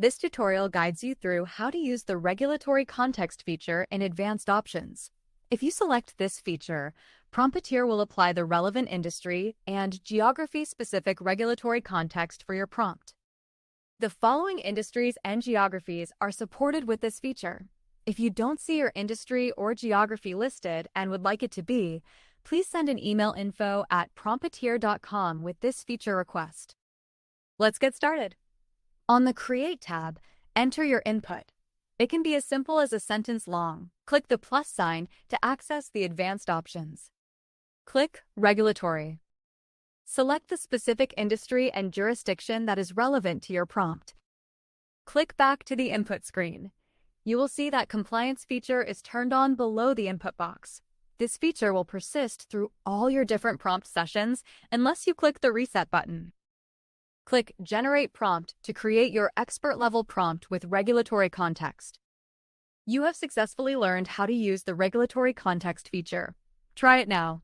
This tutorial guides you through how to use the regulatory context feature in advanced options. If you select this feature, Prompteer will apply the relevant industry and geography-specific regulatory context for your prompt. The following industries and geographies are supported with this feature. If you don't see your industry or geography listed and would like it to be, please send an email info@prompteer.com with this feature request. Let's get started. On the Create tab, enter your input. It can be as simple as a sentence long. Click the plus sign to access the advanced options. Click Regulatory. Select the specific industry and jurisdiction that is relevant to your prompt. Click back to the input screen. You will see that compliance feature is turned on below the input box. This feature will persist through all your different prompt sessions unless you click the reset button. Click Generate Prompt to create your expert-level prompt with regulatory context. You have successfully learned how to use the regulatory context feature. Try it now.